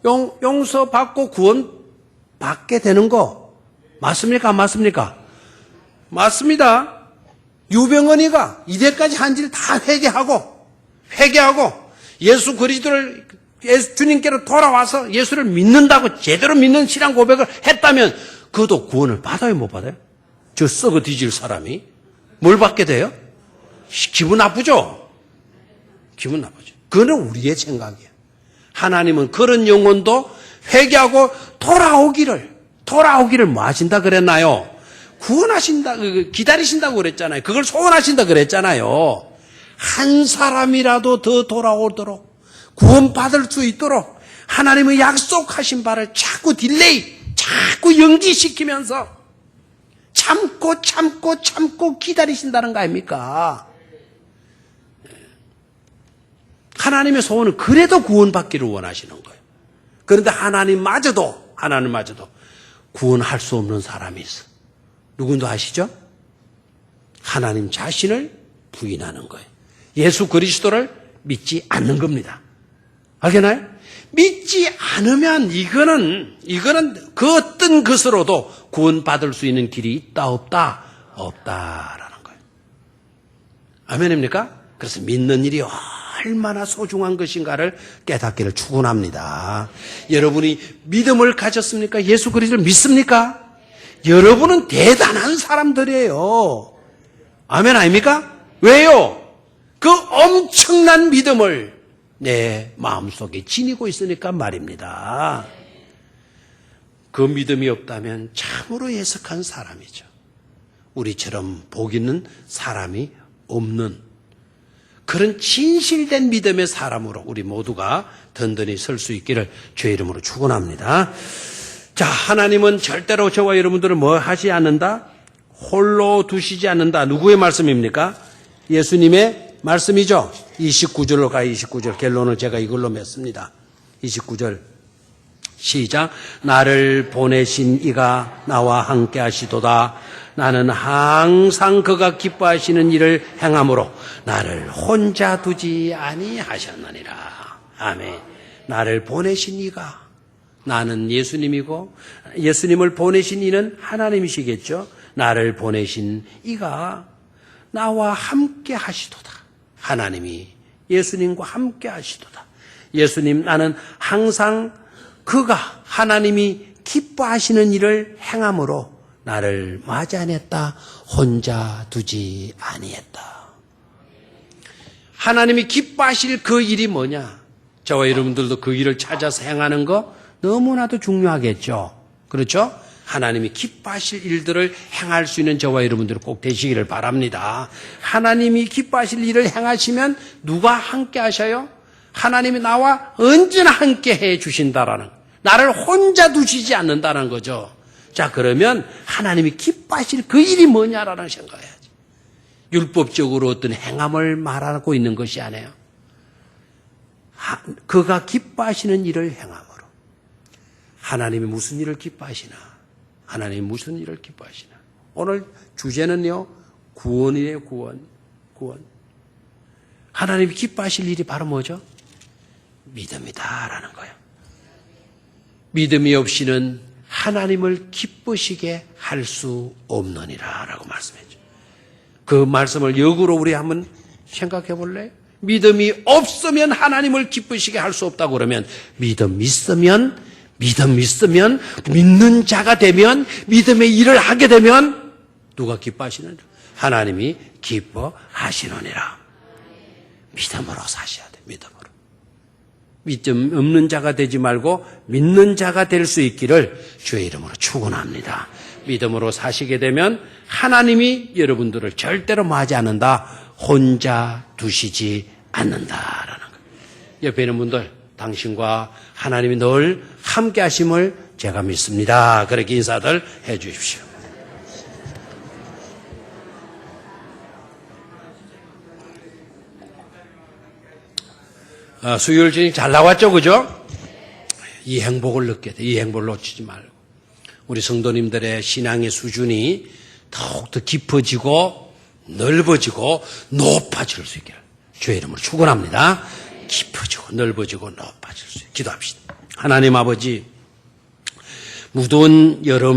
용서받고 구원받게 되는 거 맞습니까? 안 맞습니까? 맞습니다. 유병언이가 이때까지 한 질 다 회개하고 예수 그리스도를 주님께로 돌아와서 예수를 믿는다고 제대로 믿는 신앙 고백을 했다면 그도 구원을 받아요, 못 받아요? 저 썩어 뒤질 사람이 뭘 받게 돼요? 기분 나쁘죠? 그건 우리의 생각이에요. 하나님은 그런 영혼도 회개하고 돌아오기를 뭐 하신다 그랬나요? 구원하신다, 기다리신다고 그랬잖아요. 그걸 소원하신다 그랬잖아요. 한 사람이라도 더 돌아오도록 구원받을 수 있도록 하나님의 약속하신 바를 자꾸 자꾸 연기시키면서 참고 기다리신다는 거 아닙니까? 하나님의 소원은 그래도 구원받기를 원하시는 거예요. 그런데 하나님마저도 구원할 수 없는 사람이 있어. 누군지 아시죠? 하나님 자신을 부인하는 거예요. 예수 그리스도를 믿지 않는 겁니다. 알겠나요? 믿지 않으면 이거는 그 어떤 것으로도 구원받을 수 있는 길이 있다 없다라는 거예요. 아멘입니까? 그래서 믿는 일이 얼마나 소중한 것인가를 깨닫기를 축원합니다. 여러분이 믿음을 가졌습니까? 예수 그리스도를 믿습니까? 여러분은 대단한 사람들이에요. 아멘 아닙니까? 왜요? 그 엄청난 믿음을 내 마음속에 지니고 있으니까 말입니다. 그 믿음이 없다면 참으로 예석한 사람이죠. 우리처럼 복 있는 사람이 없는 그런 진실된 믿음의 사람으로 우리 모두가 든든히 설 수 있기를 주의 이름으로 축원합니다. 자, 하나님은 절대로 저와 여러분들을 뭐 하지 않는다? 홀로 두시지 않는다. 누구의 말씀입니까? 예수님의 말씀이죠. 29절로 가요. 29절 결론을 제가 이걸로 맺습니다. 29절 시작. 나를 보내신 이가 나와 함께 하시도다. 나는 항상 그가 기뻐하시는 일을 행함으로 나를 혼자 두지 아니하셨느니라. 아멘. 나를 보내신 이가, 나는 예수님이고 예수님을 보내신 이는 하나님이시겠죠. 나를 보내신 이가 나와 함께 하시도다. 하나님이 예수님과 함께 하시도다. 예수님, 나는 항상 그가, 하나님이 기뻐하시는 일을 행함으로 나를 맞이하냈다. 혼자 두지 아니했다. 하나님이 기뻐하실 그 일이 뭐냐? 저와 여러분들도 그 일을 찾아서 행하는 거 너무나도 중요하겠죠. 그렇죠? 하나님이 기뻐하실 일들을 행할 수 있는 저와 여러분들 꼭 되시기를 바랍니다. 하나님이 기뻐하실 일을 행하시면 누가 함께 하셔요? 하나님이 나와 언제나 함께 해 주신다라는, 나를 혼자 두시지 않는다는 거죠. 자, 그러면 하나님이 기뻐하실 그 일이 뭐냐라는 생각해야지. 율법적으로 어떤 행함을 말하고 있는 것이 아니에요. 그가 기뻐하시는 일을 행함으로. 하나님이 무슨 일을 기뻐하시나? 하나님이 무슨 일을 기뻐하시나? 오늘 주제는요, 구원이에요, 구원. 하나님이 기뻐하실 일이 바로 뭐죠? 믿음이다라는 거예요. 믿음이 없이는 하나님을 기쁘시게 할 수 없느니라 라고 말씀했죠. 그 말씀을 역으로 우리 한번 생각해 볼래요? 믿음이 없으면 하나님을 기쁘시게 할 수 없다고 그러면 믿음 있으면 믿는 자가 되면 믿음의 일을 하게 되면 누가 기뻐하시느냐? 하나님이 기뻐하시느니라. 믿음으로 사셔야 돼. 믿음으로. 믿음 없는 자가 되지 말고 믿는 자가 될 수 있기를 주의 이름으로 축원합니다. 믿음으로 사시게 되면 하나님이 여러분들을 절대로 맞이 않는다. 혼자 두시지 않는다라는 것. 옆에 있는 분들, 당신과 하나님이 늘 함께 하심을 제가 믿습니다. 그렇게 인사들 해 주십시오. 수요일 주일 잘 나왔죠, 그죠? 이 행복을 느껴야 돼. 이 행복을 놓치지 말고. 우리 성도님들의 신앙의 수준이 더욱더 깊어지고 넓어지고 높아질 수 있기를 주의 이름으로 축원합니다. 깊어지고 넓어지고 높아질 수 있게 기도합시다. 하나님 아버지, 무더운 여름